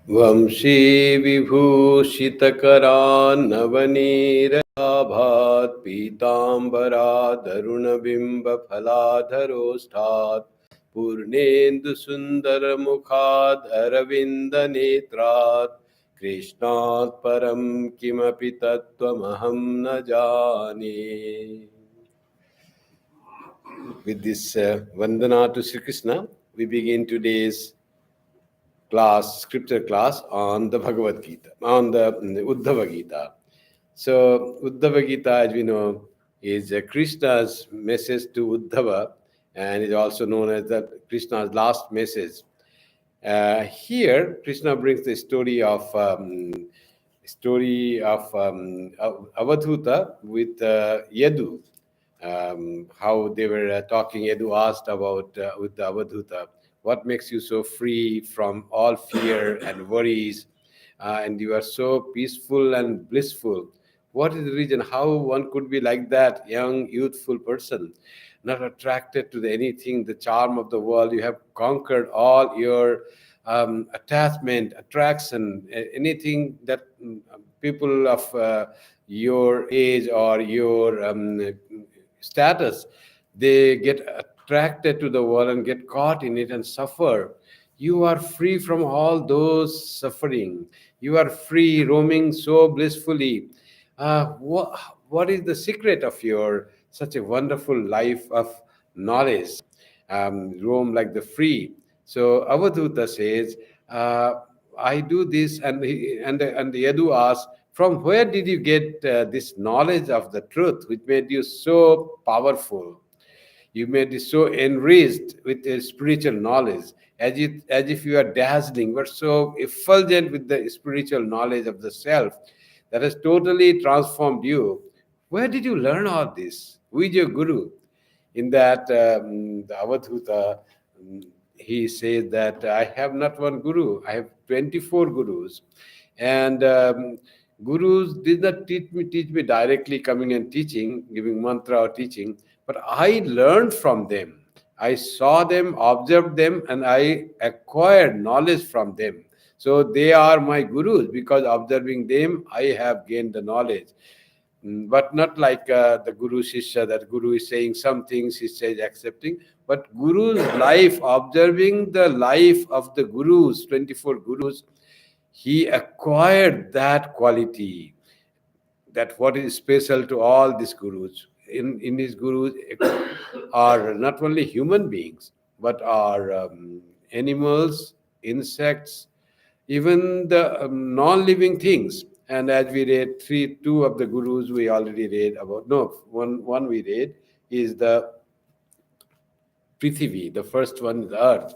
वंशी विभूषितकरान्नवनीरभात् पीताम्बरादरुणबिम्बफलाधरोष्ठात् पूर्णेन्दुसुन्दरमुखादरविन्दनेत्रात् कृष्णात् परं किमपि तत्त्वमहं न जाने. With this Vandana to Sri Krishna, we begin today's scripture class on the Bhagavad Gita, on the Uddhava Gita. So, Uddhava Gita, as we know, is Krishna's message to Uddhava, and is also known as the Krishna's last message. Here, Krishna brings the story of Avadhuta with Yadu. How they were talking. Yadu asked about with the Avadhuta, what makes you so free from all fear and worries, and you are so peaceful and blissful? What is the reason? How one could be like that young, youthful person, not attracted to anything, the charm of the world? You have conquered all your attachment, attraction, anything that people of your age or your status, they get attracted to the world and get caught in it and suffer. You are free from all those suffering. You are free, roaming so blissfully. What is the secret of your such a wonderful life of knowledge? Roam like the free. So Avadhuta says, I do this, and the Yadu asks, from where did you get this knowledge of the truth, which made you so powerful? You made you so enriched with a spiritual knowledge, as if you are dazzling, but so effulgent with the spiritual knowledge of the self that has totally transformed you. Where did you learn all this? Who is your guru? In that, the Avadhuta, he says that I have not one guru, I have 24 gurus. And gurus did not teach me directly coming and teaching, giving mantra or teaching, but I learned from them. I saw them, observed them, and I acquired knowledge from them. So they are my gurus, because observing them, I have gained the knowledge. But not like the Guru Shishya, that Guru is saying some things, he says accepting. But Guru's life, observing the life of the Gurus, 24 Gurus, he acquired that quality, that what is special to all these Gurus. In these Gurus are not only human beings, but are animals, insects, even the non-living things. And as we read, two of the gurus we already read about. No, one we read is the Prithvi. The first one is the earth.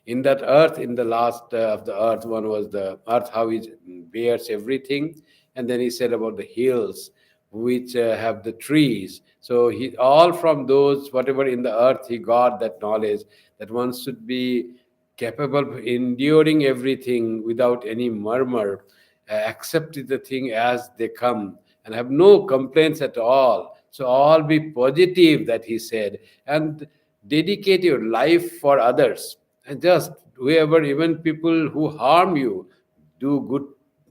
In that earth, in the last of the earth, one was the earth, how it bears everything. And then he said about the hills, which have the trees. So he all from those, whatever in the earth, he got that knowledge that one should be capable of enduring everything without any murmur, accept the thing as they come, and have no complaints at all. So all be positive, that he said, and dedicate your life for others. And just whoever, even people who harm you, do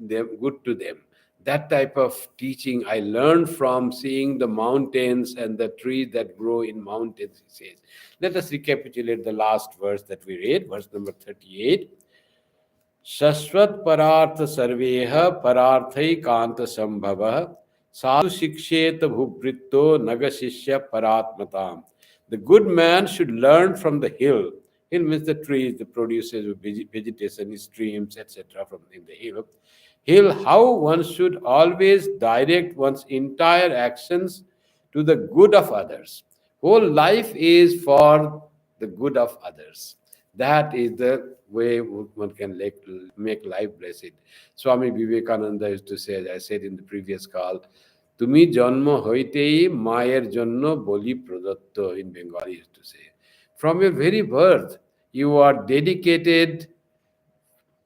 good to them. That type of teaching I learned from seeing the mountains and the trees that grow in mountains, he says. Let us recapitulate the last verse that we read, verse number 38. Shashwat parartha sarveha pararthai kanta sambhava sadhu shikshet bhubritto nagashishya paratmatam. The good man should learn from the hill. Hill means the trees, the produces of vegetation, streams, etc. from in the hill. Hill, how one should always direct one's entire actions to the good of others. Whole life is for the good of others. That is the way one can make life blessed. Swami Vivekananda used to say, as I said in the previous call, Tumi janma hoitei mayer janno boli pradotto, in Bengali used to say. From your very birth, you are dedicated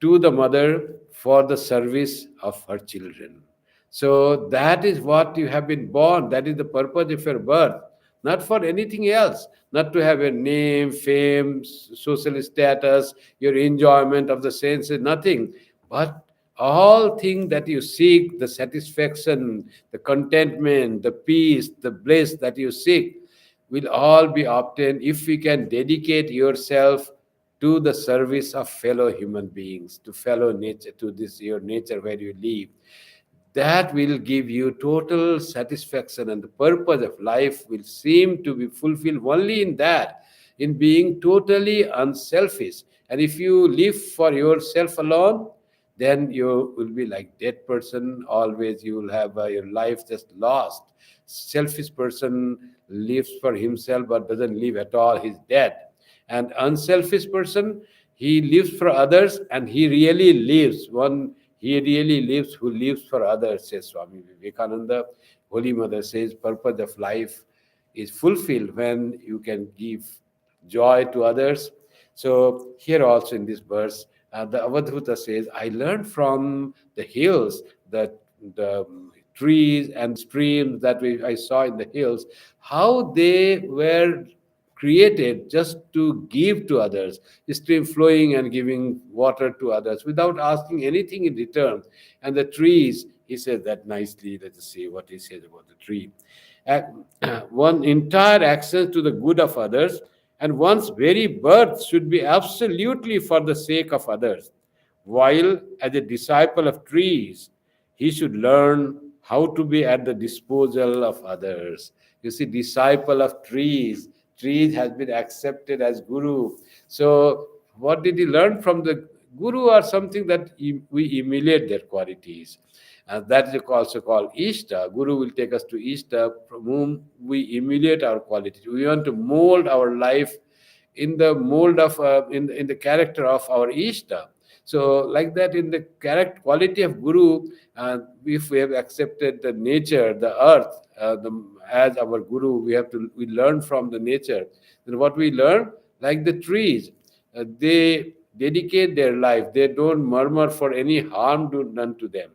to the mother for the service of her children. So that is what you have been born. That is the purpose of your birth, not for anything else, not to have a name, fame, social status, your enjoyment of the senses, nothing. But all things that you seek, the satisfaction, the contentment, the peace, the bliss that you seek, will all be obtained if you can dedicate yourself to the service of fellow human beings, to fellow nature, to this your nature where you live. That will give you total satisfaction, and the purpose of life will seem to be fulfilled only in that, in being totally unselfish. And if you live for yourself alone, then you will be like dead person. Always you will have your life just lost. Selfish person lives for himself but doesn't live at all, he's dead. And unselfish person, he lives for others, and he really lives. One, he really lives who lives for others, says Swami Vivekananda. Holy Mother says, purpose of life is fulfilled when you can give joy to others. So here also in this verse, the Avadhuta says, I learned from the hills, the trees and streams that I saw in the hills, how they were created just to give to others, stream flowing and giving water to others without asking anything in return. And the trees, he says that nicely. Let us see what he says about the tree. One entire access to the good of others, and one's very birth should be absolutely for the sake of others. While as a disciple of trees, he should learn how to be at the disposal of others. You see, disciple of trees, trees has been accepted as guru. So what did he learn from the guru? Or something that we emulate their qualities. And that is also called Ishta. Guru will take us to Ishta, from whom we emulate our qualities. We want to mold our life in the mold of in the character of our Ishta. So like that, in the character quality of Guru, if we have accepted the nature, the earth, as our Guru, we learn from the nature. Then what we learn, like the trees, they dedicate their life. They don't murmur for any harm done to them.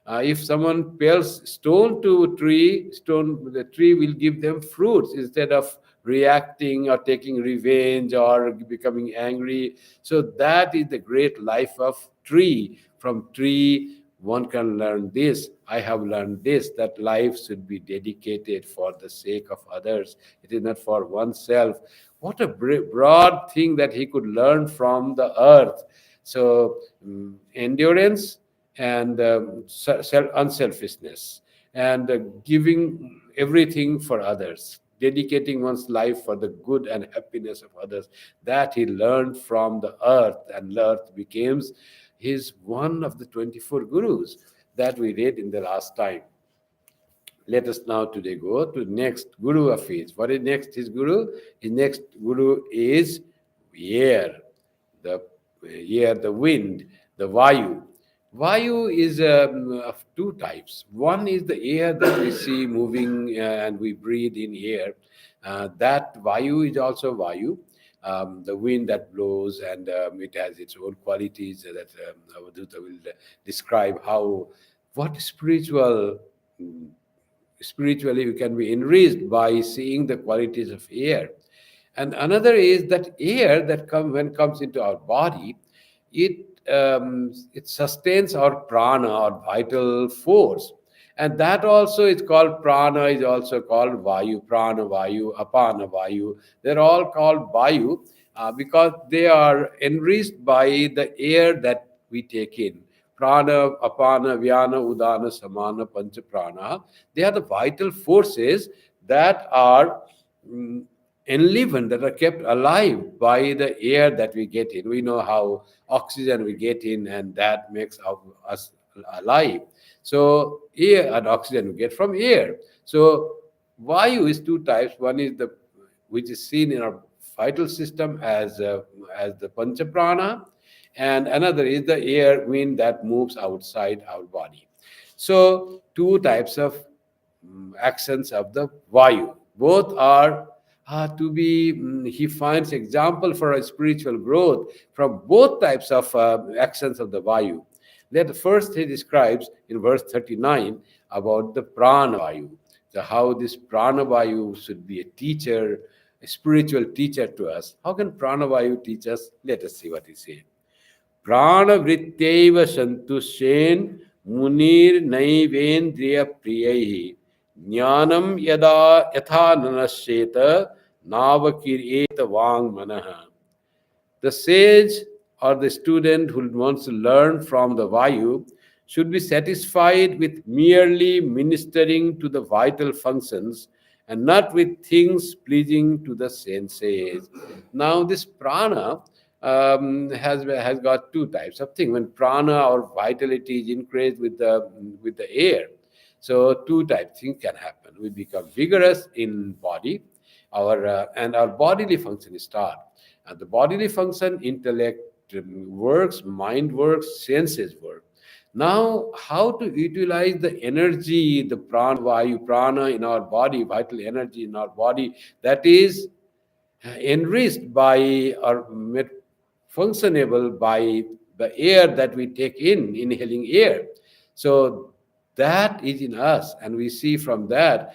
If someone pelts stone to a tree, the tree will give them fruits instead of reacting or taking revenge or becoming angry. So that is the great life of tree. From tree, one can learn this. I have learned this, that life should be dedicated for the sake of others. It is not for oneself. What a broad thing that he could learn from the earth. So endurance and unselfishness, and giving everything for others, dedicating one's life for the good and happiness of others, that he learned from the earth, and earth becomes his one of the 24 gurus that we read in the last time. Let us now today go to next guru of his. What is next his guru? His next guru is air, the air, the wind, the Vayu. Vayu is of two types. One is the air that we see moving and we breathe in air. That Vayu is also Vayu, the wind that blows, and it has its own qualities that Avadhuta will describe how, what spiritually you can be enriched by seeing the qualities of air. And another is that air that comes into our body, it sustains our prana, our vital force. And that also is called prana, is also called vayu, prana vayu, apana vayu. They're all called vayu because they are enriched by the air that we take in. Prana, apana, vyana, udana, samana, pancha prana. They are the vital forces that are enlivened, that are kept alive by the air that we get in. We know how oxygen we get in, and that makes us alive. So air and oxygen we get from air. So vayu is two types. One is the which is seen in our vital system as the pancha prana, and another is the air, wind that moves outside our body. So two types of actions of the vayu. Both are to be, he finds example for a spiritual growth from both types of actions of the vayu. Let first he describes in verse 39 about the prana vayu, so how this prana vayu should be a teacher, a spiritual teacher to us. How can prana vayu teach us? Let us see what he says. प्राणवृत्त्यैव सन्तुष्येन मुनिर नैवेन्द्रिय प्रियैः ज्ञानं यदा यथा न नश्येत नावकिरेत वाङ् मनः. The sage or the student who wants to learn from the Vayu should be satisfied with merely ministering to the vital functions and not with things pleasing to the senses. Now, this prana has got two types of things. When prana or vitality is increased with the air, so two types things can happen. We become vigorous in body, and our bodily function start. And the bodily function, intellect works, mind works, senses work. Now, how to utilize the energy, the prana, vayu, prana in our body, vital energy in our body, that is enriched by or made functionable by the air that we take in, inhaling air. So that is in us, and we see from that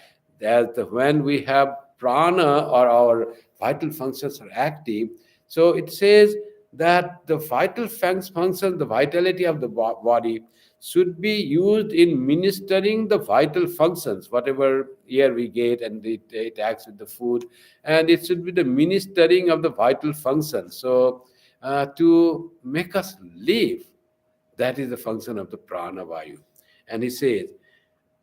when we have prana or our vital functions are active, so it says that the vital function, the vitality of the body should be used in ministering the vital functions, whatever air we get, and it acts with the food, and it should be the ministering of the vital functions. So to make us live, that is the function of the prana vayu. And he says,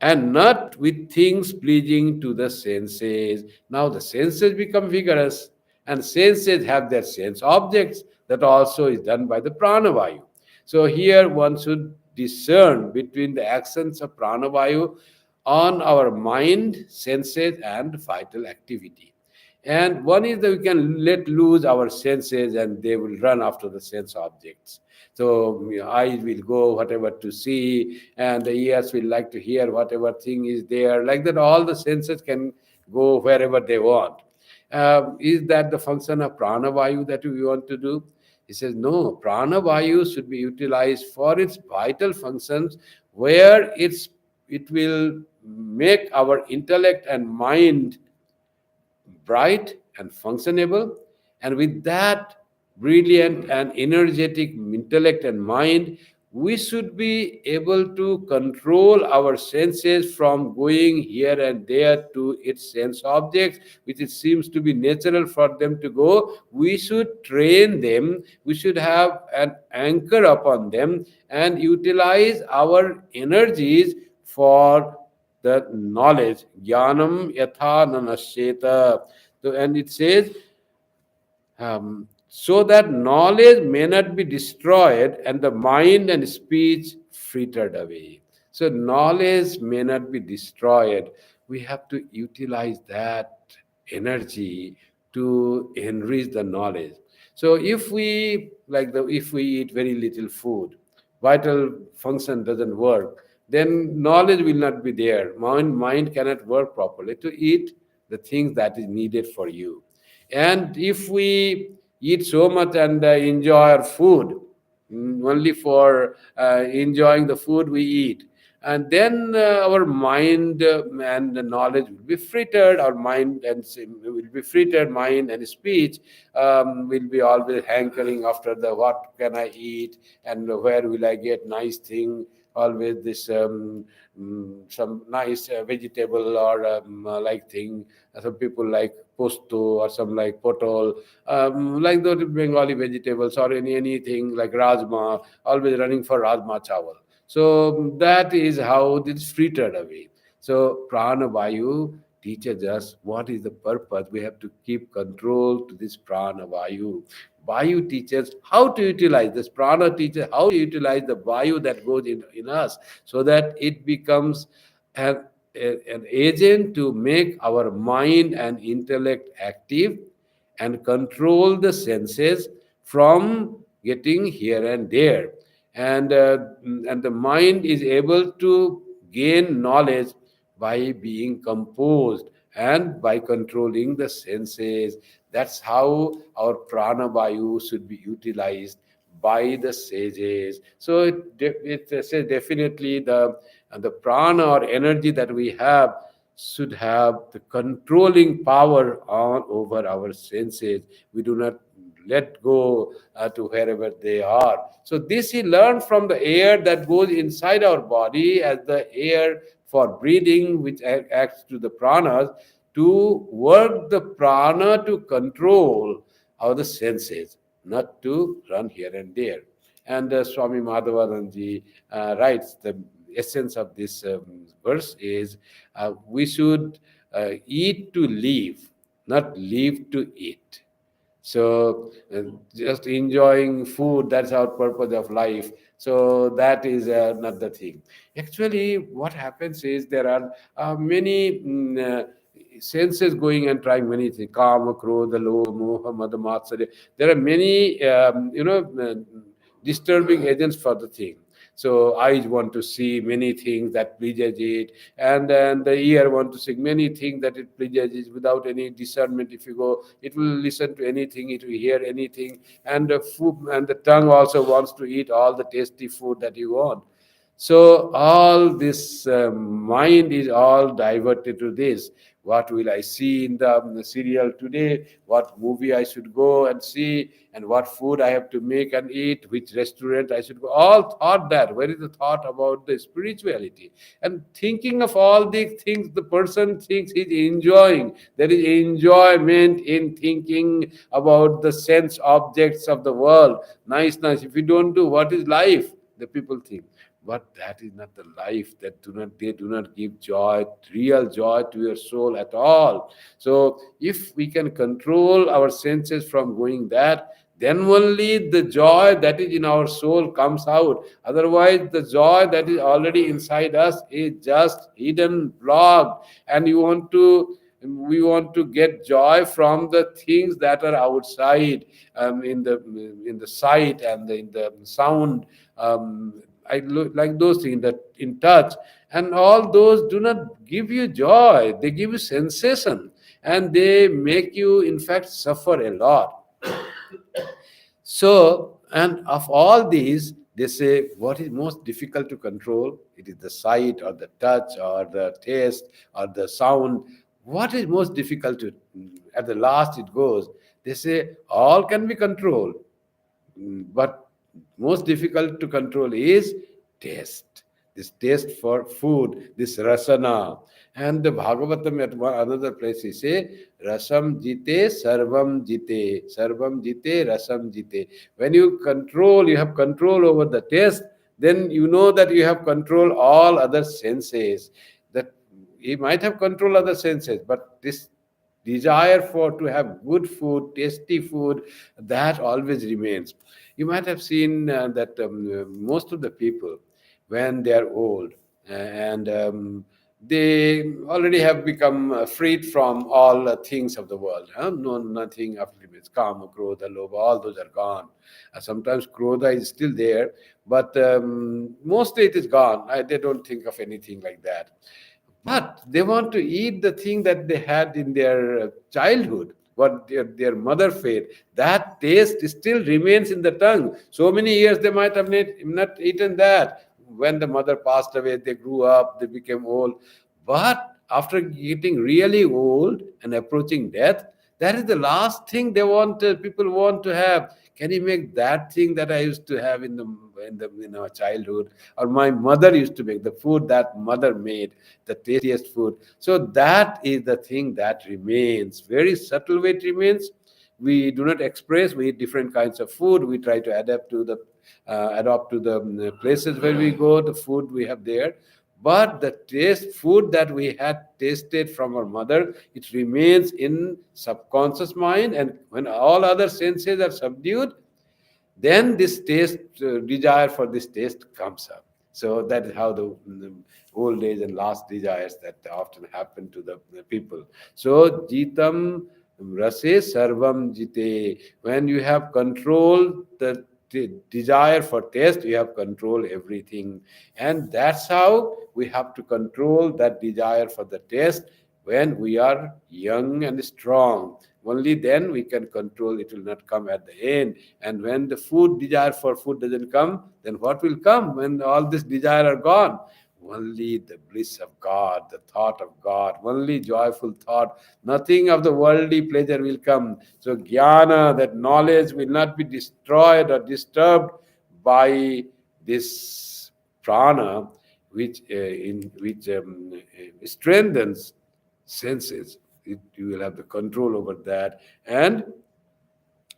and not with things pleasing to the senses. Now the senses become vigorous, and senses have their sense objects. That also is done by the pranavayu. So here one should discern between the actions of pranavayu on our mind, senses, and vital activity. And one is that we can let loose our senses and they will run after the sense objects. So eyes will go whatever to see, and the ears will like to hear whatever thing is there. Like that, all the senses can go wherever they want. Is that the function of pranavayu that we want to do? He says, no, pranavayu should be utilized for its vital functions where it will make our intellect and mind bright and functionable, and with that brilliant and energetic intellect and mind, we should be able to control our senses from going here and there to its sense objects, which it seems to be natural for them to go. We should train them, we should have an anchor upon them and utilize our energies for the knowledge. Jnanam yatha nanashyeta. So, and it says, so that knowledge may not be destroyed and the mind and speech frittered away. So, knowledge may not be destroyed. We have to utilize that energy to enrich the knowledge. So, if we eat very little food, vital function doesn't work, then knowledge will not be there. Mind cannot work properly to eat the things that is needed for you. And if we eat so much and enjoy our food only for enjoying the food we eat, and then our mind and the knowledge will be frittered, our mind and will be frittered, mind and speech will be always hankering after the what can I eat and where will I get nice thing, always this some nice vegetable or like thing. Some people like posto or some like potol, like the Bengali vegetables or anything like rajma, always running for rajma chawal. So that is how this frittered away. So prana vayu teaches us what is the purpose. We have to keep control to this prana vayu. Vayu teaches how to utilize this. Prana teaches how to utilize the vayu that goes in us so that it becomes an, an agent to make our mind and intellect active and control the senses from getting here and there. And the mind is able to gain knowledge by being composed and by controlling the senses. That's how our prana vayu should be utilized by the sages. So it says definitely the prana or energy that we have should have the controlling power on over our senses. We do not let go to wherever they are. So this he learned from the air that goes inside our body as the air for breathing, which acts to the pranas, to work the prana to control our the senses, not to run here and there. And Swami Madhavananji writes the essence of this verse is we should eat to live, not live to eat. So just enjoying food, that's our purpose of life. So that is not the thing. Actually, what happens is there are many senses going and trying many things. Kama, Krodha, Lobha, Moha, Mada, Matsarya. There are many, disturbing agents for the thing. So eyes want to see many things that pleases it, and then the ear want to see many things that it pleases it without any discernment. If you go, it will listen to anything, it will hear anything, and the food and the tongue also wants to eat all the tasty food that you want. So all this mind is all diverted to this. What will I see in the serial today? What movie I should go and see? And what food I have to make and eat? Which restaurant I should go? All thought that. Where is the thought about the spirituality? And thinking of all these things, the person thinks he's enjoying. There is enjoyment in thinking about the sense objects of the world. Nice, nice. If you don't do, what is life? The people think. But that is not the life. That they do not give joy, real joy to your soul at all. So if we can control our senses from going that, then only the joy that is in our soul comes out. Otherwise, the joy that is already inside us is just hidden, blocked, and we want to get joy from the things that are outside, in the sight and in the sound. I look like those things that in touch, and all those do not give you joy. They give you sensation, and they make you, in fact, suffer a lot. So, and of all these, they say what is most difficult to control? It is the sight or the touch or the taste or the sound. What is most difficult to, at the last it goes, they say all can be controlled. But most difficult to control is taste. This taste for food, this rasana. And the Bhagavatam at another place he say, rasam jite, sarvam jite, sarvam jite, rasam jite. When you control, you have control over the taste, then you know that you have control all other senses. That he might have control other senses, but this desire for to have good food, tasty food, that always remains. You might have seen that most of the people, when they are old and they already have become freed from all things of the world. No, nothing of limits. Kama, Krodha, Lobha, all those are gone. Sometimes Krodha is still there, but mostly it is gone. They don't think of anything like that. But they want to eat the thing that they had in their childhood, what their mother fed. That taste still remains in the tongue. So many years they might have not eaten that. When the mother passed away, they grew up, they became old. But after getting really old and approaching death, that is the last thing they want. People want to have. Can you make that thing that I used to have in our childhood, or my mother used to make the food that mother made, the tastiest food? So that is the thing that remains. Very subtle way it remains. We do not express. We eat different kinds of food. We try to adopt to the places where we go, the food we have there. But the taste food that we had tasted from our mother, it remains in subconscious mind, and when all other senses are subdued, then this taste, desire for this taste comes up. So that is how the old age and last desires that often happen to the people. So jitam rase sarvam jite. When you have control the desire for taste, you have control everything. And that's how we have to control that desire for the taste when we are young and strong. Only then we can control. It will not come at the end. And when the desire for food doesn't come, then what will come when all this desire are gone? only the bliss of God, the thought of God, only joyful thought. Nothing of the worldly pleasure will come. So jnana, that knowledge, will not be destroyed or disturbed by this prana, which strengthens senses. You will have the control over that, and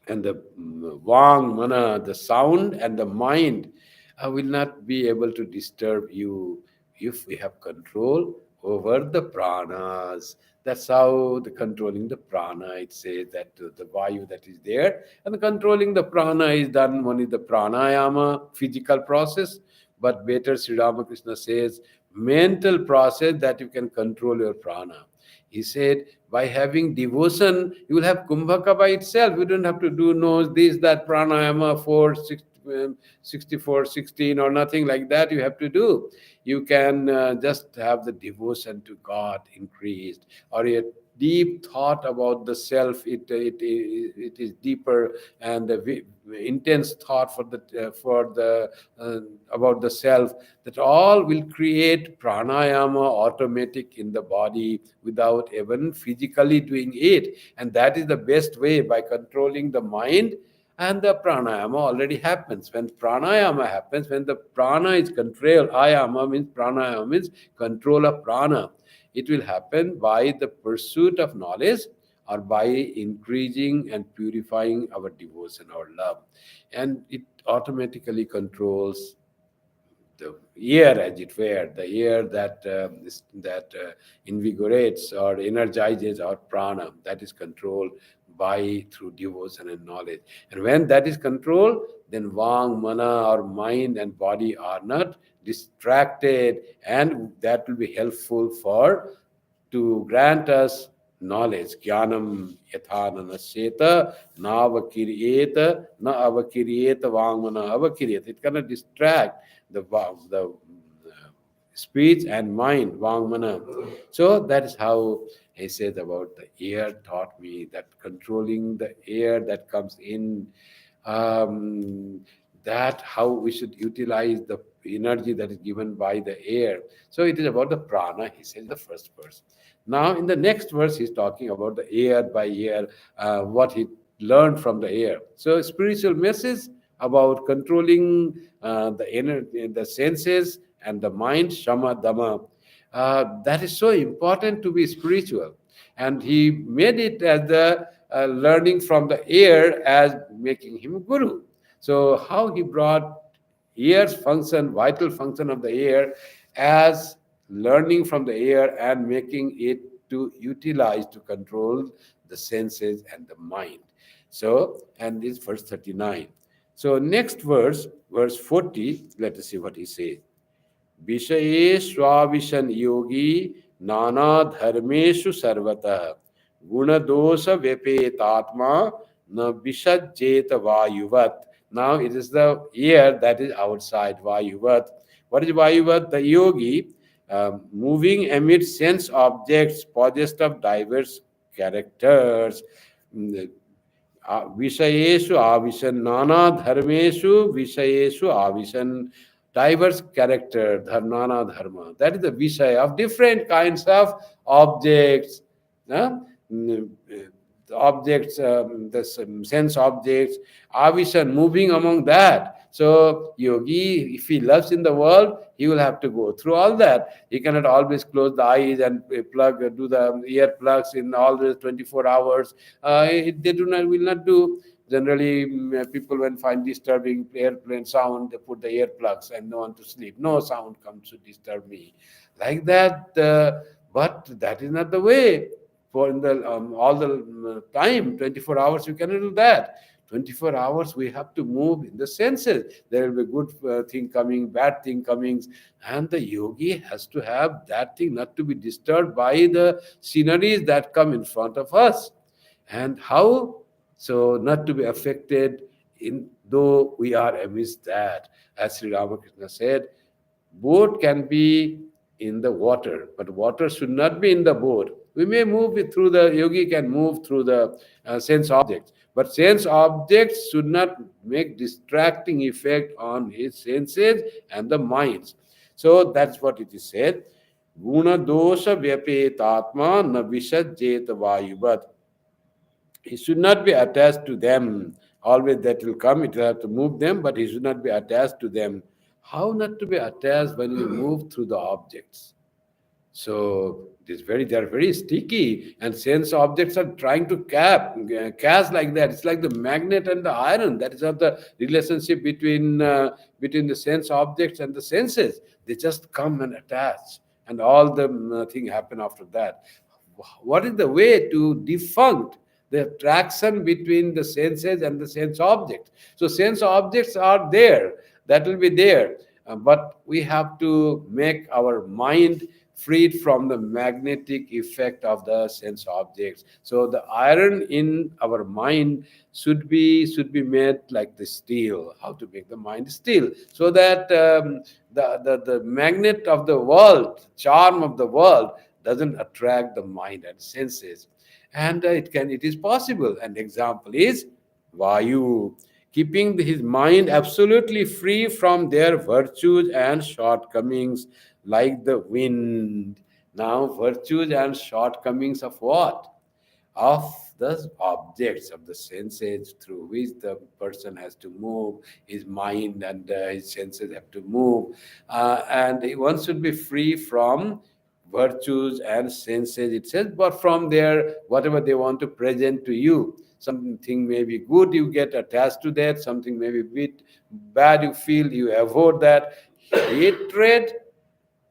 the vang mana, the sound and the mind, will not be able to disturb you if we have control over the pranas. That's how the controlling the prana, it says that the vayu that is there, and the controlling the prana is done only the pranayama, physical process. But better Sri Ramakrishna says mental process, that you can control your prana. He said, by having devotion, you will have kumbhaka by itself. You don't have to do nose, this, that, pranayama, 64, 16, or nothing like that you have to do. You can just have the devotion to God increased, or a deep thought about the self. It is deeper, and the intense thought for the about the self, that all will create pranayama automatic in the body without even physically doing it. And that is the best way, by controlling the mind. And the pranayama already happens. When pranayama happens, when the prana is controlled, ayama means pranayama means control of prana. It will happen by the pursuit of knowledge, or by increasing and purifying our devotion, our love. And it automatically controls the air, as it were, the air that invigorates or energizes our prana, that is controlled by through devotion and knowledge. And when that is controlled, then vang, mana, or mind and body are not distracted, and that will be helpful for to grant us knowledge. Jnanam yatha nanasyeta na avakiryeta na avakiryeta vangmana avakiryeta. It cannot distract the speech and mind, vangmana. So that is how he says about the air taught me that controlling the air that comes in, um, that how we should utilize the energy that is given by the air. So it is about the prana, he says, the first verse. Now, in the next verse, he's talking about the air by air, what he learned from the air. So, spiritual message about controlling the energy, the senses, and the mind, shama, dama. That is so important to be spiritual. And he made it as the learning from the air as making him guru. So, how he brought air's function, vital function of the air, as learning from the air and making it to utilize to control the senses and the mind. So, and this verse 39. So, next verse, verse 40, let us see what he says. विषये स्वाविशन योगी नाना धर्मेषु सर्वतः गुणदोष व्यपेतात्मा न विसज्जेत vayuvat. Now it is the air that is outside, vayuvat. What is vayuvat? The yogi, moving amid sense objects possessed of diverse characters. विषयेषु आविशन नाना धर्मेषु विषयेषु आविशन, diverse character, dharmana dharma. That is the vishaya of different kinds of objects. Mm, the objects, the sense objects, avishan, moving among that. So, yogi, if he loves in the world, he will have to go through all that. He cannot always close the eyes and do the ear plugs in all the 24 hours. They will not do. Generally, people when find disturbing airplane sound, they put the earplugs and no one to sleep. No sound comes to disturb me, like that. But that is not the way. For in the all the time, 24 hours, you cannot do that. 24 hours, we have to move in the senses. There will be good thing coming, bad thing coming, and the yogi has to have that thing not to be disturbed by the sceneries that come in front of us. And how? So not to be affected in though we are amidst that. As Sri Ramakrishna said, boat can be in the water, but water should not be in the boat. We may move it through the yogi can move through the sense objects, but sense objects should not make distracting effect on his senses and the minds. So that's what it is said. Guna dosha vyapetatma na visajjet vayuvat. He should not be attached to them. Always that will come, it will have to move them, but he should not be attached to them. How not to be attached when you move through the objects? So it is very, they are very sticky, and sense objects are trying to cast like that. It's like the magnet and the iron. That is not the relationship between the sense objects and the senses. They just come and attach, and all the thing happen after that. What is the way to defunct the attraction between the senses and the sense objects? So sense objects are there, that will be there, but we have to make our mind freed from the magnetic effect of the sense objects. So the iron in our mind should be made like the steel. How to make the mind steel? So that the magnet of the world, charm of the world, doesn't attract the mind and senses. And it is possible. An example is Vayu, keeping his mind absolutely free from their virtues and shortcomings, like the wind. Now, virtues and shortcomings of what? Of the objects of the senses through which the person has to move, his mind and his senses have to move. And one should be free from virtues and senses, it says, but from their whatever they want to present to you. Something may be good, you get attached to that. Something may be bit bad, you feel, you avoid that. Hatred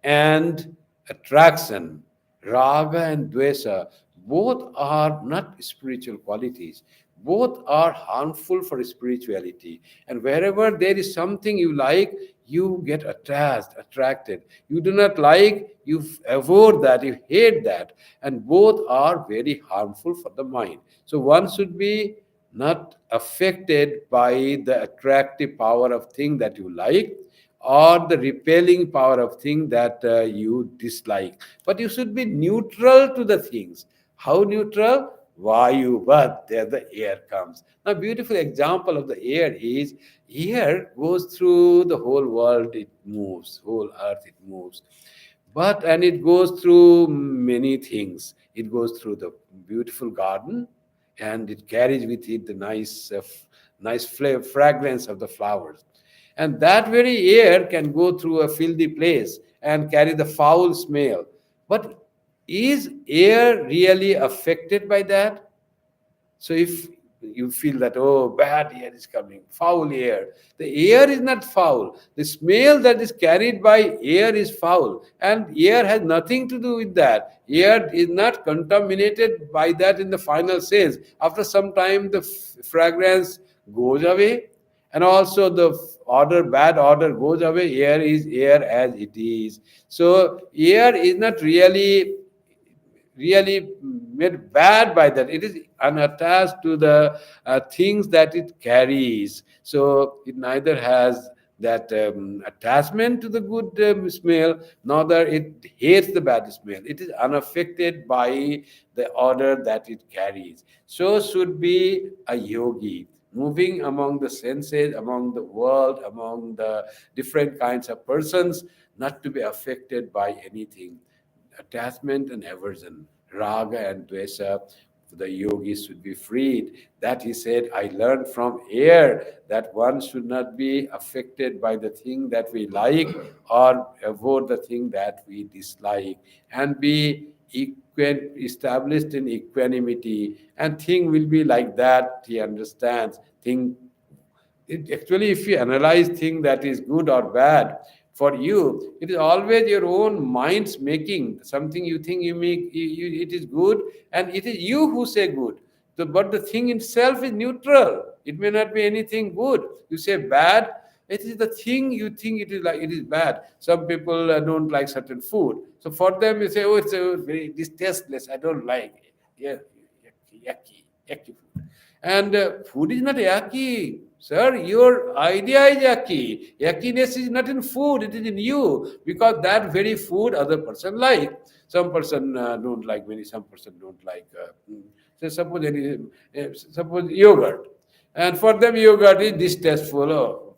and attraction, raga and dvesa, both are not spiritual qualities. Both are harmful for spirituality. And wherever there is something you like, you get attached, attracted. You do not like, you avoid that, you hate that. And both are very harmful for the mind. So one should be not affected by the attractive power of thing that you like, or the repelling power of thing that you dislike. But you should be neutral to the things. How neutral? Vayu, but there the air comes. Now, beautiful example of the air is, air goes through the whole world, it moves, whole earth it moves. But and it goes through many things. It goes through the beautiful garden, and it carries with it the nice fragrance of the flowers. And that very air can go through a filthy place and carry the foul smell. But is air really affected by that? So if you feel that, oh, bad air is coming, foul air, the air is not foul. The smell that is carried by air is foul, and air has nothing to do with that. Air is not contaminated by that in the final sense. After some time, the fragrance goes away, and also the bad odor goes away. Air is air as it is. So air is not really made bad by that. It is unattached to the things that it carries. So it neither has that attachment to the good smell, neither it hates the bad smell. It is unaffected by the odor that it carries. So should be a yogi, moving among the senses, among the world, among the different kinds of persons, not to be affected by anything. Attachment and aversion, raga and dvesa, the yogis should be freed. That he said, I learned from air that one should not be affected by the thing that we like or avoid the thing that we dislike, and be established in equanimity. And thing will be like that, he understands. Thing actually, if you analyze thing that is good or bad for you, it is always your own mind's making. Something you think you make, it is good, and it is you who say good. So, but the thing itself is neutral. It may not be anything good. You say bad, it is the thing you think it is like, it is bad. Some people don't like certain food, so for them you say, oh, it's very tasteless, I don't like it. Yeah, yucky food. And food is not yucky, sir. Your idea is yucky. Yuckiness is not in food; it is in you, because that very food other person like. Some person don't like many. Some person don't like. So suppose yogurt, and for them yogurt is distasteful. Oh,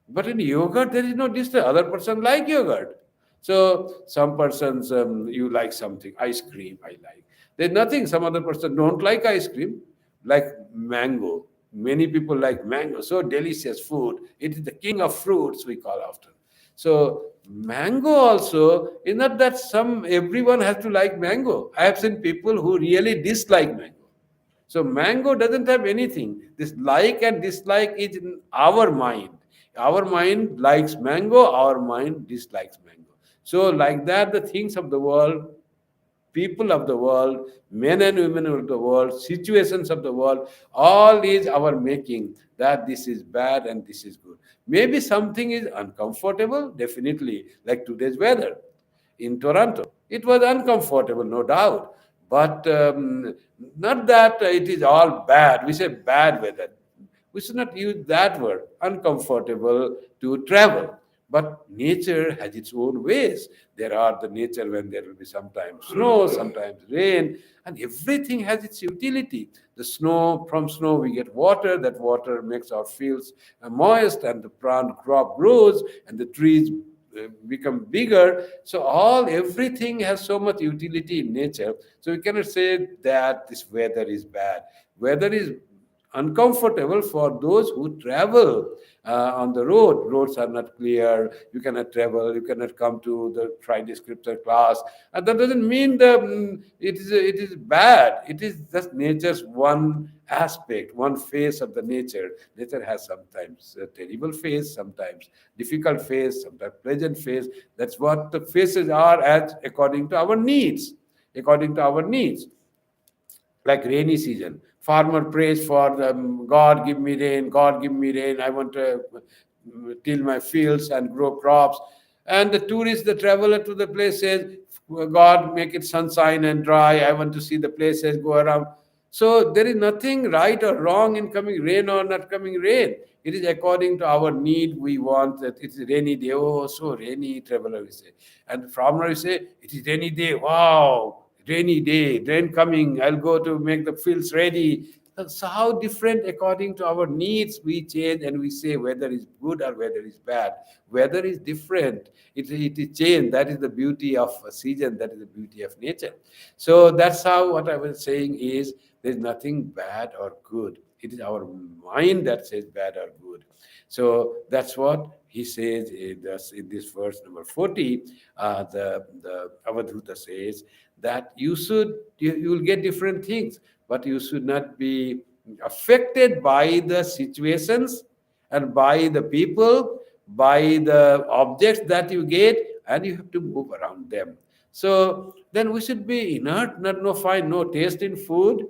But in yogurt, there is no distance. Other person like yogurt. So some persons, you like something, ice cream, I like. There's nothing. Some other person don't like ice cream, like mango. Many people like mango. So delicious food. It is the king of fruits, we call often. So mango also is not that some everyone has to like mango. I have seen people who really dislike mango. So mango doesn't have anything. This like and dislike is in our mind. Our mind likes mango, our mind dislikes mango. So like that, the things of the world, people of the world, men and women of the world, situations of the world, all is our making that this is bad and this is good. Maybe something is uncomfortable, definitely, like today's weather in Toronto. It was uncomfortable, no doubt, but not that it is all bad. We say bad weather. We should not use that word, uncomfortable to travel. But nature has its own ways. There are the nature when there will be sometimes snow, sometimes rain, and everything has its utility. The snow, from snow we get water, that water makes our fields moist, and the plant crop grows, and the trees become bigger. So all everything has so much utility in nature. So we cannot say that this weather is bad. Weather is uncomfortable for those who travel on the road. Roads are not clear. You cannot travel. You cannot come to the Friday scripture class. And that doesn't mean it is bad. It is just nature's one aspect, one phase of the nature. Nature has sometimes a terrible phase, sometimes difficult phase, sometimes pleasant phase. That's what the phases are as according to our needs. According to our needs, like rainy season. Farmer prays for them, God give me rain, God give me rain. I want to till my fields and grow crops. And the tourist, the traveler to the place says, God make it sunshine and dry. I want to see the places, go around. So there is nothing right or wrong in coming rain or not coming rain. It is according to our need. We want that it's a rainy day. Oh, so rainy, traveler will say. And farmer will say, it is rainy day. Wow, rainy day, rain coming. I'll go to make the fields ready. So how different according to our needs we change and we say whether is good or whether is bad. Weather is different. It is changed. That is the beauty of a season. That is the beauty of nature. So that's how what I was saying is there's nothing bad or good. It is our mind that says bad or good. So that's what he says in this verse number 40. The Avadhuta says that you will get different things, but you should not be affected by the situations and by the people, by the objects that you get, and you have to move around them. So then we should be inert, not no find no taste in food.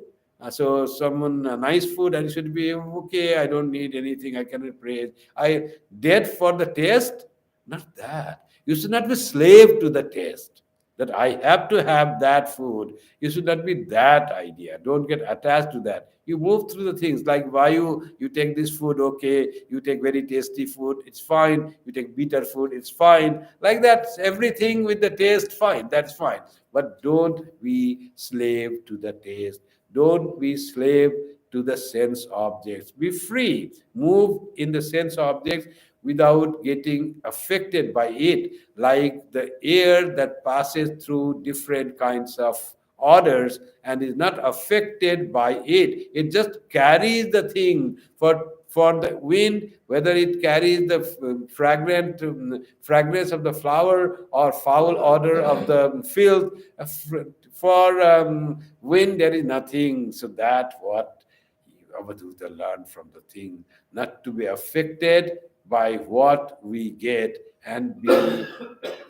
So someone nice food and should be okay. I don't need anything. I cannot praise. I dead for the taste. Not that. You should not be slave to the taste. That I have to have that food. You should not be that idea. Don't get attached to that. You move through the things like why you take this food, okay. You take very tasty food, it's fine. You take bitter food, it's fine. Like that, everything with the taste, fine. That's fine. But don't be slave to the taste. Don't be slave to the sense objects. Be free. Move in the sense objects without getting affected by it, like the air that passes through different kinds of orders and is not affected by it. It just carries the thing for the wind, whether it carries the fragrance of the flower or foul odor of the field. For wind, there is nothing. So that what Avadhuta learned from the thing, not to be affected by what we get and be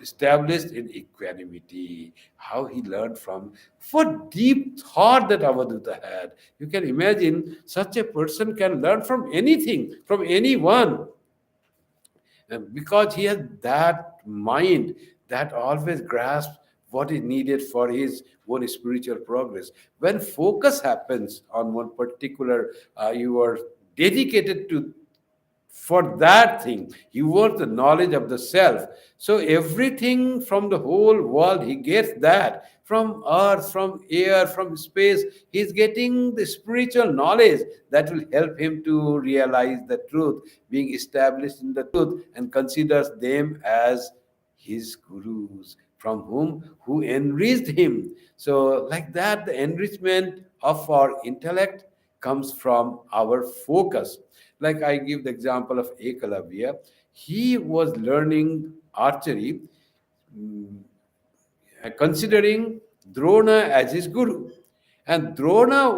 established in equanimity. How he learned from, what deep thought that Avadhuta had. You can imagine such a person can learn from anything, from anyone, because he has that mind that always grasps what is needed for his own spiritual progress. When focus happens on one particular, you are dedicated to for that thing. He wants the knowledge of the self. So everything from the whole world, he gets that from earth, from air, from space. He's getting the spiritual knowledge that will help him to realize the truth, being established in the truth, and considers them as his gurus from who enriched him. So like that, the enrichment of our intellect comes from our focus. Like I give the example of Ekalavya. He was learning archery, mm, considering Drona as his guru. And Drona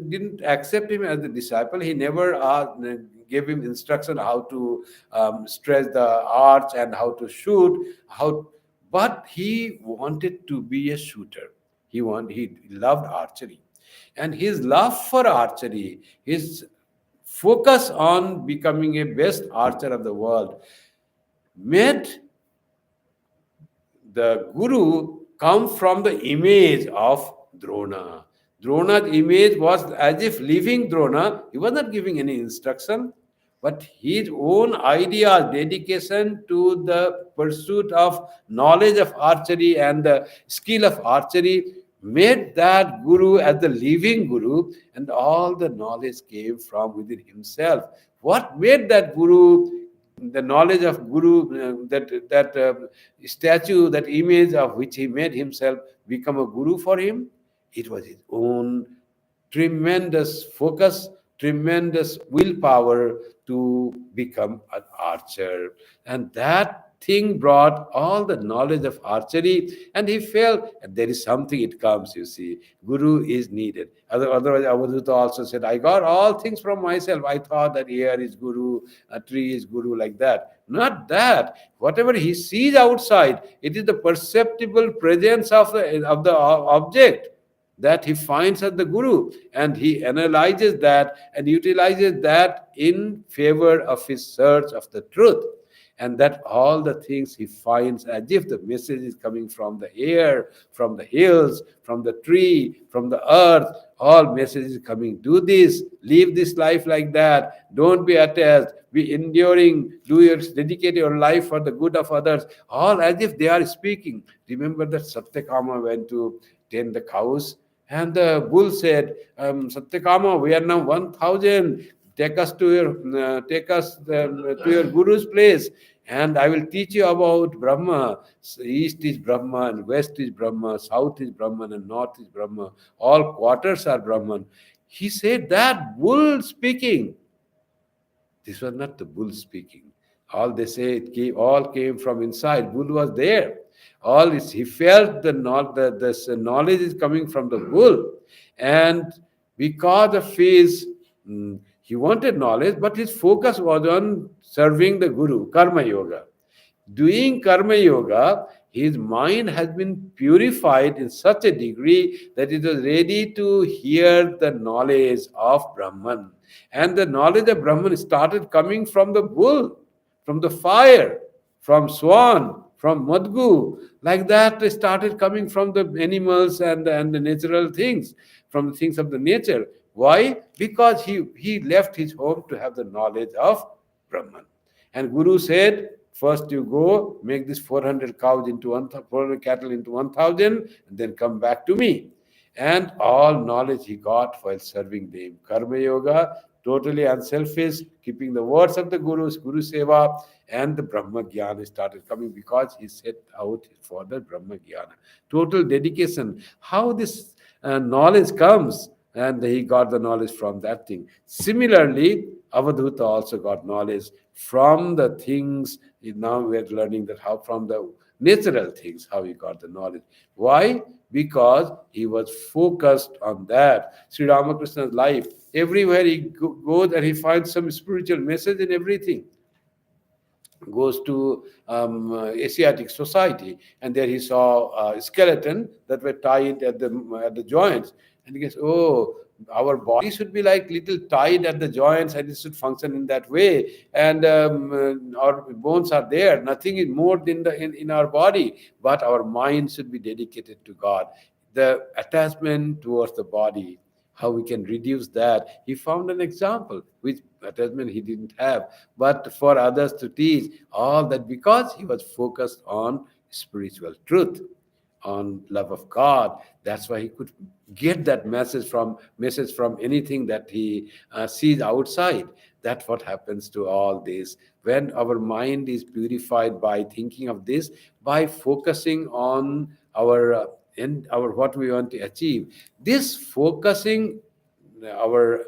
didn't accept him as a disciple. He never gave him instruction how to stretch the arch and how to shoot. But he wanted to be a shooter. He loved archery, and his love for archery, his focus on becoming a best archer of the world, made the guru come from the image of Drona. Drona's image was as if living Drona. He was not giving any instruction, but his own idea, dedication to the pursuit of knowledge of archery and the skill of archery made that guru as the living guru, and all the knowledge came from within himself. What made that guru, the knowledge of guru, that statue, that image of which he made himself become a guru for him? It was his own tremendous focus, tremendous willpower to become an archer. And that thing brought all the knowledge of archery, and he felt there is something, it comes, you see. Guru is needed. Otherwise, Avadhuta also said, I got all things from myself. I thought that air is guru, a tree is guru, like that. Not that. Whatever he sees outside, it is the perceptible presence of the object that he finds as the guru, and he analyzes that and utilizes that in favor of his search of the truth. And that all the things he finds as if the message is coming from the air, from the hills, from the tree, from the earth. All messages coming. Do this, live this life like that. Don't be attached, be enduring, dedicate your life for the good of others. All as if they are speaking. Remember that Satyakama went to tend the cows, and the bull said, Satyakama, we are now 1,000. Take us to your guru's place, and I will teach you about Brahma. East is Brahman, west is Brahma, south is Brahman, and north is Brahma. All quarters are Brahman. He said that bull speaking. This was not the bull speaking. All they say, all came from inside. Bull was there. All is, he felt this knowledge is coming from the bull, and because of his he wanted knowledge, but his focus was on serving the guru, karma yoga. Doing karma yoga, his mind has been purified in such a degree that it was ready to hear the knowledge of Brahman. And the knowledge of Brahman started coming from the bull, from the fire, from swan, from Madhu. Like that, it started coming from the animals and the natural things, from the things of the nature. Why? Because he left his home to have the knowledge of Brahman. And Guru said, first you go, make this 400 cows into 400 cattle into 1,000, and then come back to me. And all knowledge he got while serving them. Karma Yoga, totally unselfish, keeping the words of the Gurus, Guru Seva, and the Brahma Jnana started coming because he set out for the Brahma Jnana. Total dedication. How this knowledge comes, and he got the knowledge from that thing. Similarly, Avadhuta also got knowledge from the things. Now we're learning that how from the natural things, how he got the knowledge. Why? Because he was focused on that. Sri Ramakrishna's life, everywhere he goes and he finds some spiritual message in everything. Goes to Asiatic society, and there he saw a skeleton that were tied at the joints, and he goes, "Oh, our body should be like little tied at the joints, and it should function in that way. And our bones are there; nothing is more in our body, but our mind should be dedicated to God. The attachment towards the body." How we can reduce that? He found an example which attachment he didn't have, but for others to teach. All that because he was focused on spiritual truth, on love of God. That's why he could get that message from anything that he sees outside. That's what happens to all this. When our mind is purified by thinking of this, by focusing on our what we want to achieve, this focusing our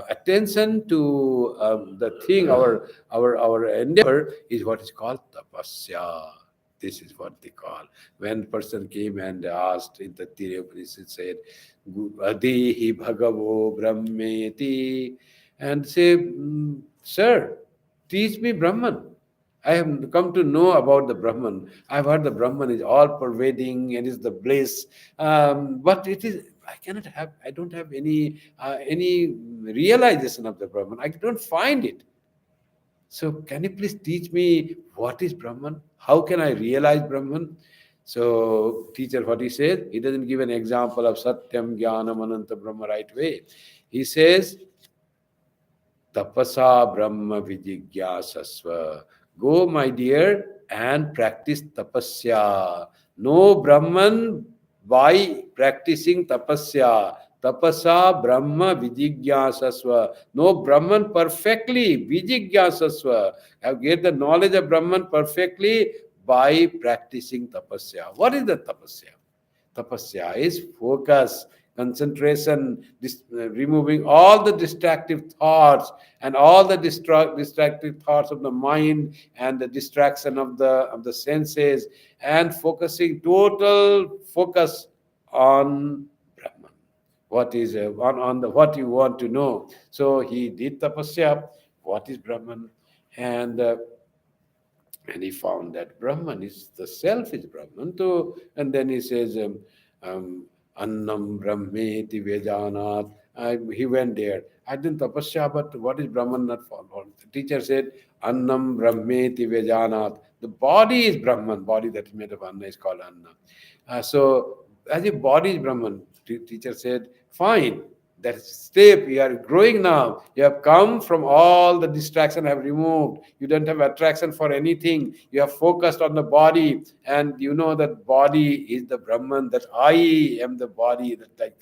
attention to the thing, our endeavor is what is called tapasya. This is what they call. When person came and asked in the Tire Upanishad, said, Adehi Bhagavo Brahmeti, and say, Sir, teach me Brahman. I have come to know about the Brahman. I've heard the Brahman is all pervading and is the bliss. But it is, I don't have any realization of the Brahman. I don't find it. So can you please teach me what is Brahman? How can I realize Brahman? So teacher, what he says, he doesn't give an example of Satyam, Jnanam, Ananta Brahma right way. He says, Tapasa Brahma Vijigyasasva. Go, my dear, and practice tapasya. No Brahman by practicing tapasya. Tapasa Brahma Vijigyasasva. No Brahman perfectly. Vijigyasasva. Get the knowledge of Brahman perfectly by practicing tapasya. What is the tapasya? Tapasya is focus, concentration, removing all the distractive thoughts and all the distractive thoughts of the mind and the distraction of the senses, and focusing total focus on Brahman. What is on the what you want to know. So he did tapasya. What is Brahman? And he found that Brahman is the self is Brahman. So, and then he says, Annam Brahmeti Vejanat. He went there. I didn't tapasya, but what is Brahman not for? The teacher said, Annam Brahmeti Vejanat. The body is Brahman. Body that is made of Anna is called Anna. So, as if body is Brahman, teacher said, fine. That step you are growing now. You have come from all the distraction have removed. You don't have attraction for anything. You have focused on the body, and you know that body is the Brahman. That I am the body. That like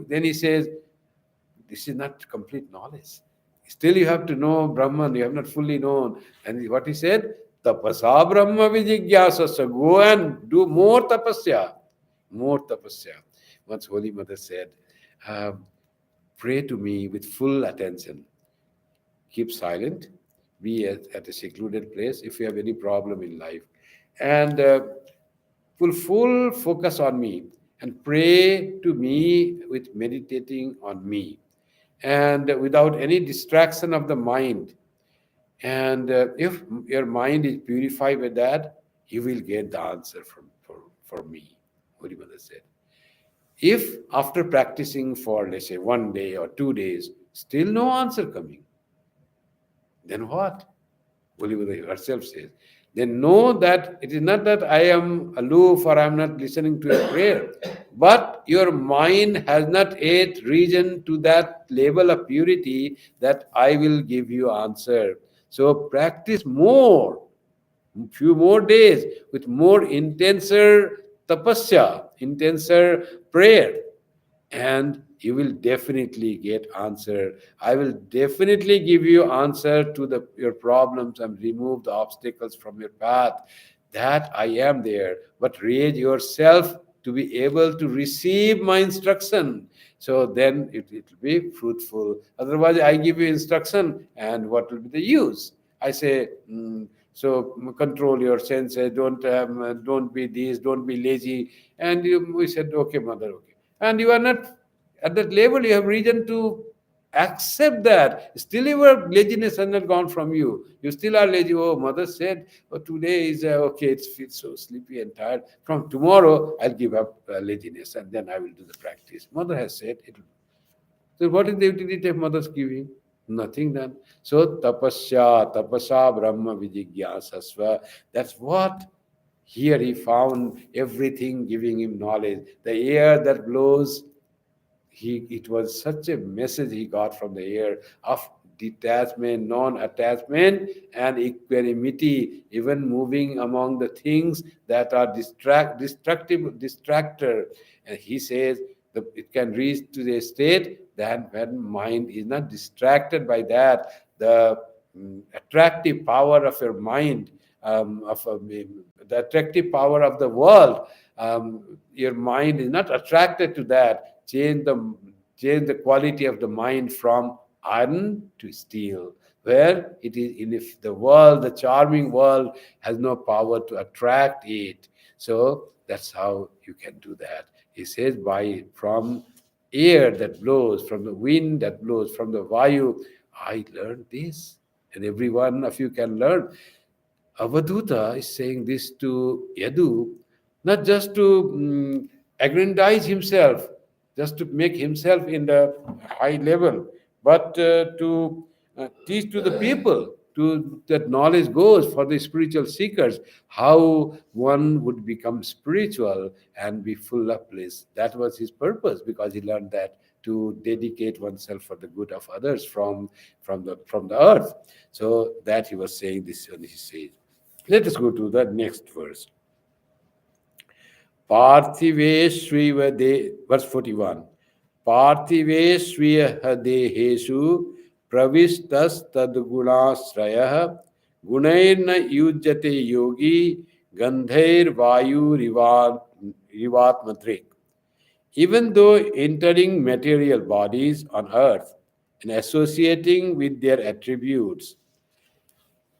then he says, this is not complete knowledge. Still, you have to know Brahman. You have not fully known. And what he said, tapasa Brahma vijigyasasa. Go and do more tapasya. More tapasya. Once Holy Mother said, pray to me with full attention. Keep silent. Be at a secluded place if you have any problem in life. And put full focus on me and pray to me with meditating on me. And without any distraction of the mind. And if your mind is purified with that, you will get the answer for me, Holy Mother said. If after practicing for, let's say, 1 day or 2 days, still no answer coming, then what? Holy Mother herself says, then know that it is not that I am aloof or I am not listening to a prayer, but your mind has not yet risen to that level of purity that I will give you answer. So practice more, few more days with more intenser tapasya, intenser prayer, and you will definitely get answer. I will definitely give you answer to your problems and remove the obstacles from your path. That I am there, but raise yourself to be able to receive my instruction. So then it will be fruitful. Otherwise, I give you instruction, and what will be the use? I say, so control your senses. Don't be this. Don't be lazy. And we said, okay, mother, okay. And you are not at that level. You have reason to accept that. Still, your laziness has not gone from you. You still are lazy. Oh, mother said, oh, today is okay. It feels so sleepy and tired. From tomorrow, I'll give up laziness and then I will do the practice. Mother has said it. So what is the utility of mother's giving? Nothing done. So tapasa Brahma vijigyasasva. That's what here he found everything giving him knowledge. The air that blows, it was such a message he got from the air of detachment, non-attachment, and equanimity, even moving among the things that are distractor. And he says it can reach to the state that when mind is not distracted by that, the attractive power of your mind, the attractive power of the world, your mind is not attracted to that. Change the quality of the mind from iron to steel, where it is in, if the world, the charming world, has no power to attract it. So that's how you can do that. He says, by from air that blows, from the wind that blows, from the vayu, I learned this, and every one of you can learn. Avadhuta is saying this to Yadu, not just to aggrandize himself, just to make himself in the high level, but to teach to the people, to that knowledge goes for the spiritual seekers, how one would become spiritual and be full of bliss. That was his purpose, because he learned that to dedicate oneself for the good of others from the earth. So that he was saying this when he says. Let us go to the next verse. Parthiveshriva de, verse 41. Parthiveshriya deheshu pravistas tadgunasrayah gunairna yujjate yogi gandhair vayu rivatmatrik. Even though entering material bodies on earth and associating with their attributes,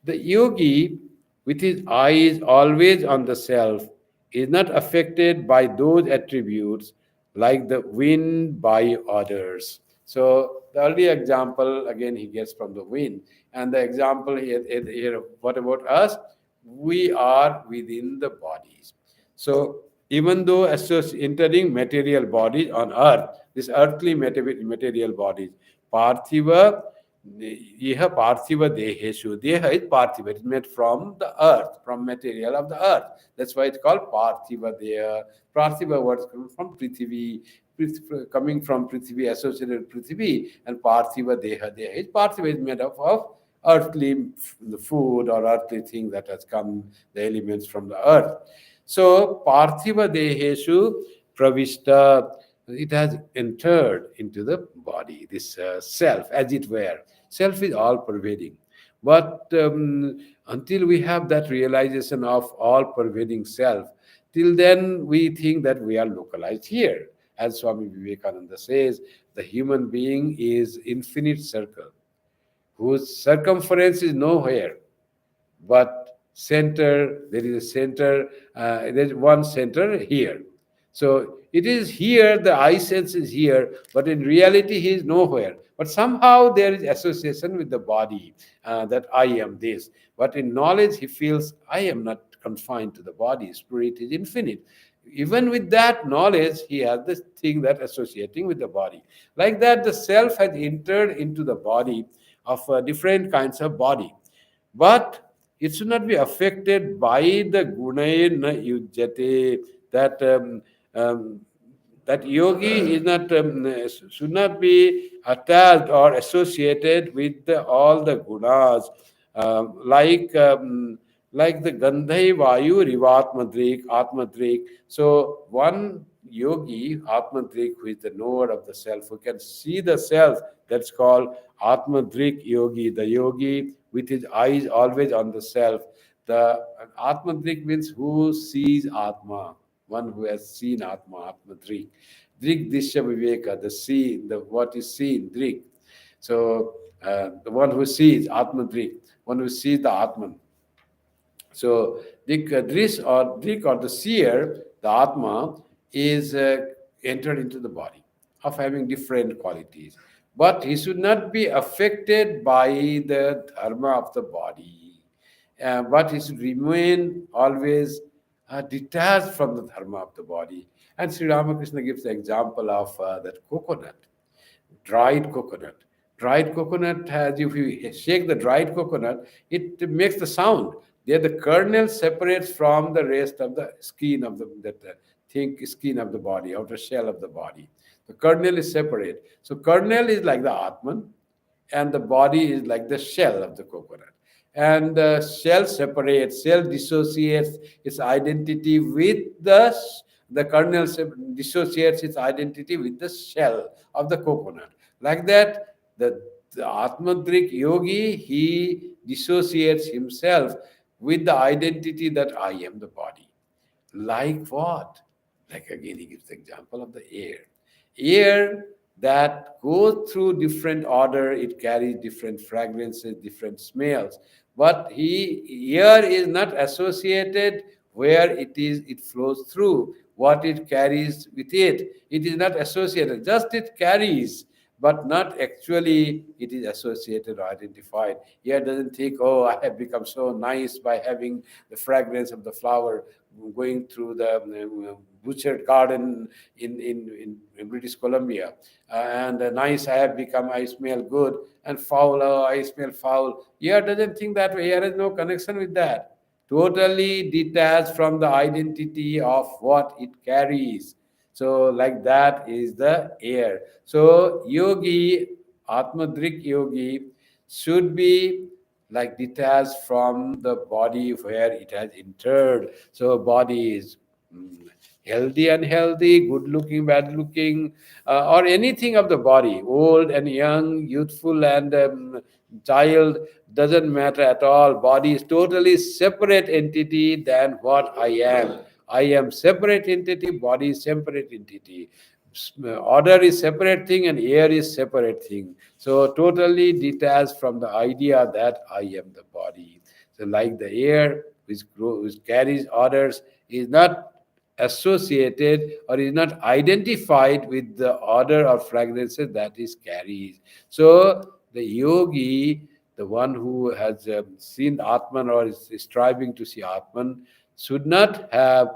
the yogi, with his eyes always on the self, is not affected by those attributes like the wind by others. So the early example again he gets from the wind, and the example here, what about us? We are within the bodies. So even though entering material bodies on earth, this earthly material bodies, parthiva, Iha parthiva deheshu. Deha is parthiva. It's made from the earth, from material of the earth. That's why it's called parthiva deha. Parthiva words come from Prithvi, coming from Prithvi, associated with Prithvi, and parthiva deha. Deha is parthiva is made up of earthly the food or earthly thing that has come, the elements from the earth. So parthiva deheshu pravishta, it has entered into the body, this self, as it were. Self is all pervading. But until we have that realization of all pervading self, till then we think that we are localized here. As Swami Vivekananda says, the human being is infinite circle, whose circumference is nowhere, but center, there is a center, there's one center here. So it is here, the eye sense is here, but in reality he is nowhere. But somehow there is association with the body, that I am this. But in knowledge he feels I am not confined to the body, spirit is infinite. Even with that knowledge, he has this thing that associating with the body. Like that, the self has entered into the body of different kinds of body. But it should not be affected by the gunayana yujjate, that um, that yogi is not should not be attached or associated with all the gunas, like the gandhai vayu rivatmadrik atmadrik. So one yogi atmadrik, who is the knower of the self, who can see the self, that's called atmadrik yogi, the yogi with his eyes always on the self. The atmadrik means who sees atma, one who has seen Atma, Atmadrik. Drik Dishya Viveka, the see, the what is seen, Drik. So the one who sees, Atmadrik, one who sees the Atman. So Drik or the seer, the Atma, is entered into the body of having different qualities. But he should not be affected by the dharma of the body, but he should remain always detached from the dharma of the body. And Sri Ramakrishna gives the example of that coconut, dried coconut. Dried coconut has, if you shake the dried coconut, it makes the sound. There, the kernel separates from the rest of the skin of that thick skin of the body, outer shell of the body. The kernel is separate. So kernel is like the Atman, and the body is like the shell of the coconut. And the shell separates, shell dissociates its identity with the kernel dissociates its identity with the shell of the coconut. Like that, the Atmadrik yogi, he dissociates himself with the identity that I am the body. Like what? Like again, he gives the example of the air. Air that goes through different order, it carries different fragrances, different smells. But air is not associated where it flows through, what it carries with it. It is not associated, just it carries, but not actually it is associated or identified. Air doesn't think, oh, I have become so nice by having the fragrance of the flower going through the butchered garden in British Columbia. And nice, I have become, I smell good, and foul, oh, I smell foul. Air doesn't think that way. Air has no connection with that. Totally detached from the identity of what it carries. So, like that is the air. So, yogi, Atmadrik yogi, should be like detached from the body where it has entered. So body is healthy, unhealthy, good looking, bad looking, or anything of the body, old and young, youthful and child, doesn't matter at all. Body is totally separate entity than what I am. I am separate entity, body is separate entity. Order is separate thing and air is separate thing. So totally detached from the idea that I am the body. So like the air which carries orders is not associated or is not identified with the odor or fragrances that is carries. So the yogi, the one who has seen Atman or is striving to see Atman, should not have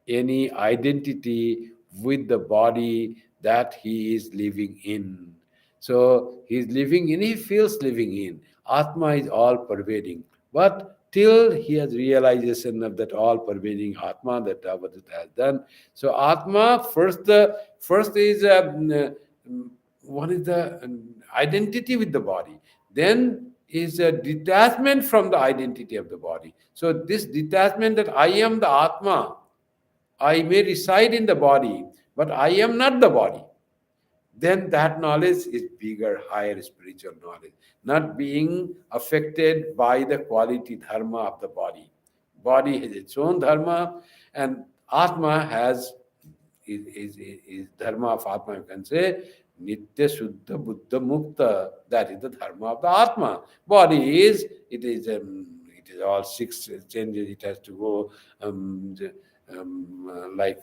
any identity with the body that he is living in. So he is living in, he feels living in. Atma is all pervading. But till he has realization of that all pervading Atma that Avadhuta has done. So Atma, first is one is the identity with the body. Then is a detachment from the identity of the body. So this detachment that I am the Atma, I may reside in the body, but I am not the body. Then that knowledge is bigger, higher spiritual knowledge, not being affected by the quality dharma of the body. Body has its own dharma, and Atma has is dharma of Atma, you can say, Nitya Shuddha Buddha Mukta. That is the dharma of the Atma. Body is, it is all six changes, it has to go like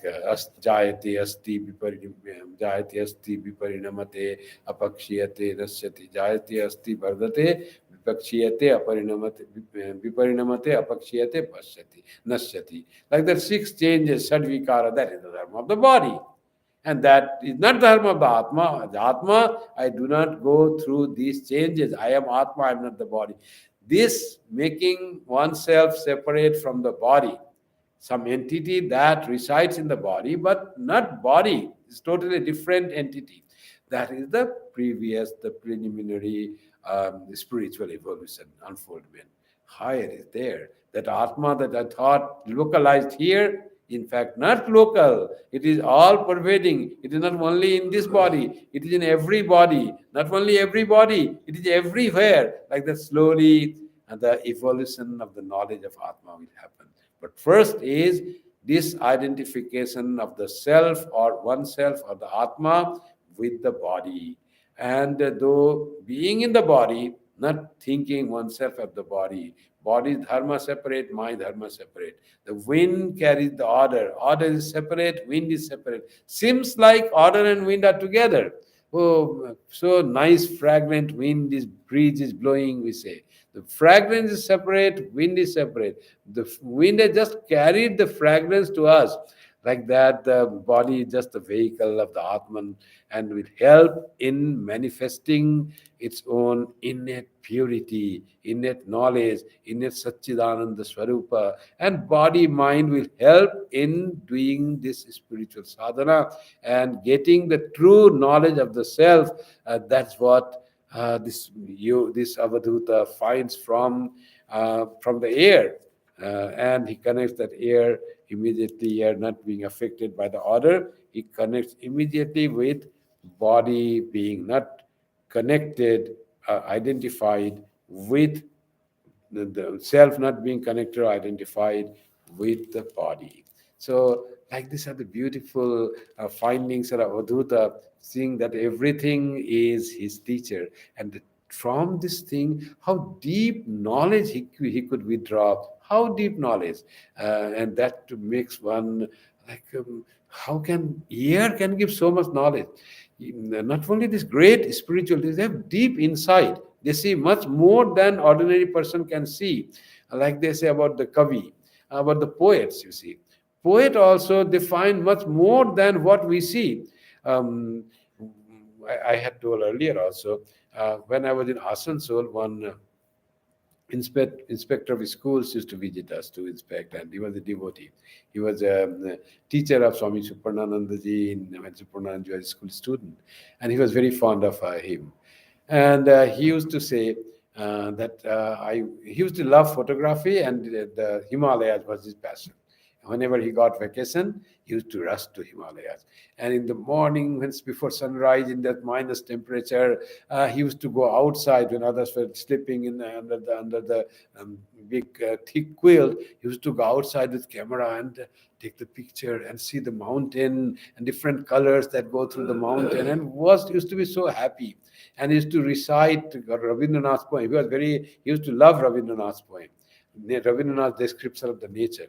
jayate asti jayate asti viparinamate apakshiyate nasyati jayate asti vardate vipakshiyate aparinamate viparinamate apakshiyate pashyati nasyati. Like that six changes, sadvikara, that is the dharma of the body. And that is not the dharma of the Atma. The Atma, I do not go through these changes. I am Atma, I am not the body. This making oneself separate from the body, some entity that resides in the body, but not body, is totally different entity. That is the previous, the preliminary spiritual evolution, unfoldment. Higher is there. That Atma that I thought localized here, in fact, not local. It is all pervading. It is not only in this body, it is in every body. Not only every body, it is everywhere. Like that, slowly, and the evolution of the knowledge of Atma will happen. But first is this identification of the self or oneself or the Atma with the body. And though being in the body, not thinking oneself of the body. Body dharma separate, my dharma separate. The wind carries the order. Order is separate, wind is separate. Seems like order and wind are together. Oh, so nice, fragrant wind, this breeze is blowing, we say. The fragrance is separate, wind is separate. The wind has just carried the fragrance to us. Like that, the body is just the vehicle of the Atman and will help in manifesting its own innate purity, innate knowledge, innate Satchidananda Swarupa. And body, mind will help in doing this spiritual sadhana and getting the true knowledge of the self. That's what this Avadhuta finds from the air, and he connects that air immediately. Air not being affected by the order, he connects immediately with body being not connected, identified with the self, not being connected or identified with the body. So, like these are the beautiful findings of Avadhuta, seeing that everything is his teacher, and from this thing, how deep knowledge he could withdraw, how deep knowledge, and that makes one like how can air can give so much knowledge. Not only this great spiritual, they have deep insight. They see much more than ordinary person can see. Like they say about the kavi, about the poets, you see. Poet also, they find much more than what we see. Um, I had told earlier also, when I was in Asansol, one inspector of schools used to visit us to inspect, and he was a devotee. He was a teacher of Swami Kripamayananda ji when Suparnanand was a school student, and he was very fond of him. And he used to say that he used to love photography, and the Himalayas was his passion. Whenever he got vacation, he used to rush to Himalayas. And in the morning, when before sunrise, in that minus temperature, he used to go outside when others were sleeping under the big thick quilt. He used to go outside with camera and take the picture and see the mountain and different colors that go through the mountain, and was used to be so happy. And he used to recite Rabindranath's poem. He used to love Rabindranath's poem, Rabindranath's description of the nature.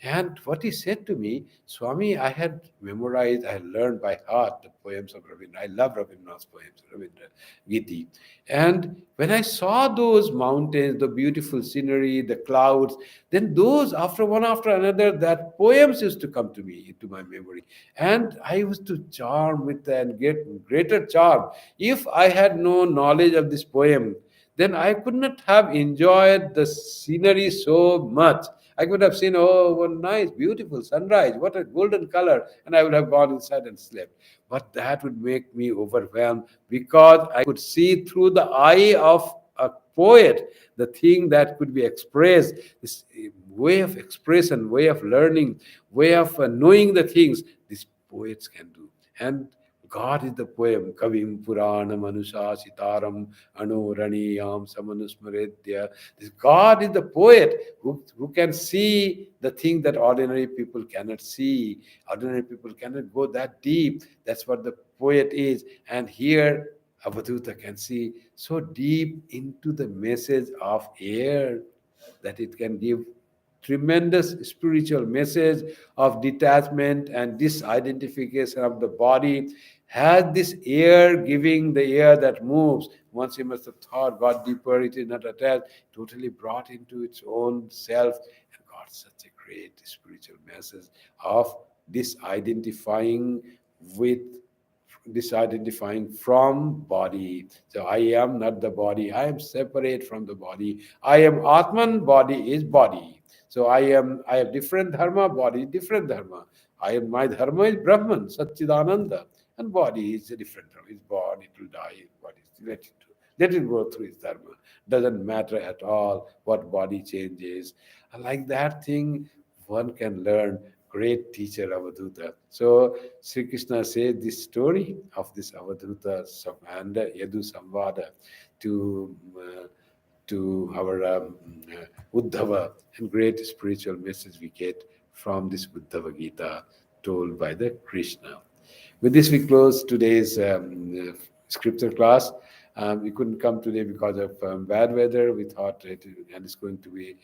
And what he said to me, Swami, I had memorized, I had learned by heart the poems of Rabindranath. I love Rabindranath's poems, Rabindra Giti. And when I saw those mountains, the beautiful scenery, the clouds, then those after one after another, that poems used to come to me into my memory. And I used to charm with and get greater charm. If I had no knowledge of this poem, then I could not have enjoyed the scenery so much. I could have seen, oh, one nice, beautiful sunrise, what a golden color, and I would have gone inside and slept. But that would make me overwhelmed because I could see through the eye of a poet the thing that could be expressed, this way of expression, way of learning, way of knowing the things these poets can do. And God is the poem. Kavim Purana Manusha Sitaram Anoraniyam Samanusmaredya. This God is the poet who can see the thing that ordinary people cannot see. Ordinary people cannot go that deep. That's what the poet is. And here Avadhuta can see so deep into the message of air that it can give tremendous spiritual message of detachment and disidentification of the body. Has this air giving the air that moves? Once he must have thought, got deeper, it is not attached, totally brought into its own self, and got such a great spiritual message of disidentifying with disidentifying from body. So I am not the body. I am separate from the body. I am Atman, body is body. So I have different dharma, body is different dharma. My dharma is Brahman, Satchidananda, and body is a different dharma. It's born, it will die, body is let it go through its dharma. Doesn't matter at all what body changes. Like that thing, one can learn great teacher Avadhuta. So Sri Krishna says this story of this Avadhuta and Yadu Samvada to our Uddhava, and great spiritual message we get from this Uddhava Gita told by the Krishna. With this, we close today's scripture class. We couldn't come today because of bad weather. We thought and it's going to be,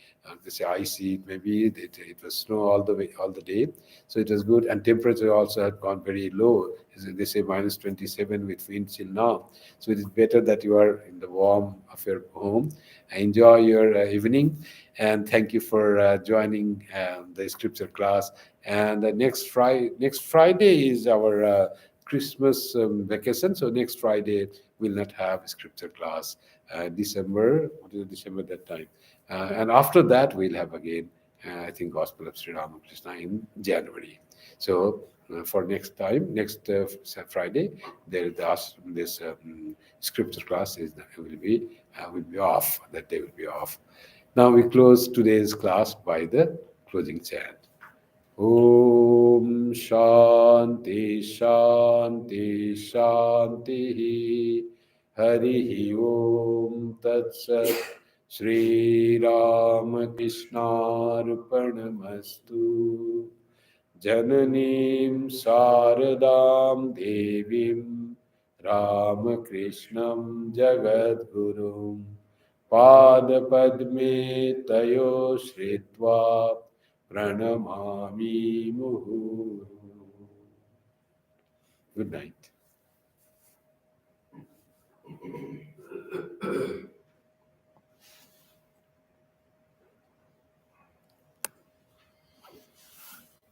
they say icy. Maybe it was snow all the day, so it was good. And temperature also had gone very low. They say minus 27 with wind chill now. So it is better that you are in the warm of your home. Enjoy your evening, and thank you for joining the scripture class. And next Friday is our Christmas vacation. So next Friday we'll not have scripture class. December, what is December that time? And after that we'll have again I think Gospel of Sri Ramakrishna in January. So for next time, next Friday, there this scripture class will be off. That day will be off. Now we close today's class by the closing chant. Om Shanti Shanti Shanti Hari Om Tat Sat Shri Ram Krishnarpanamastu Jananim Saradam Devim Ramakrishnam Jagadgurum Padapadme Tayo Shritva Pranamami Muhu. Good night.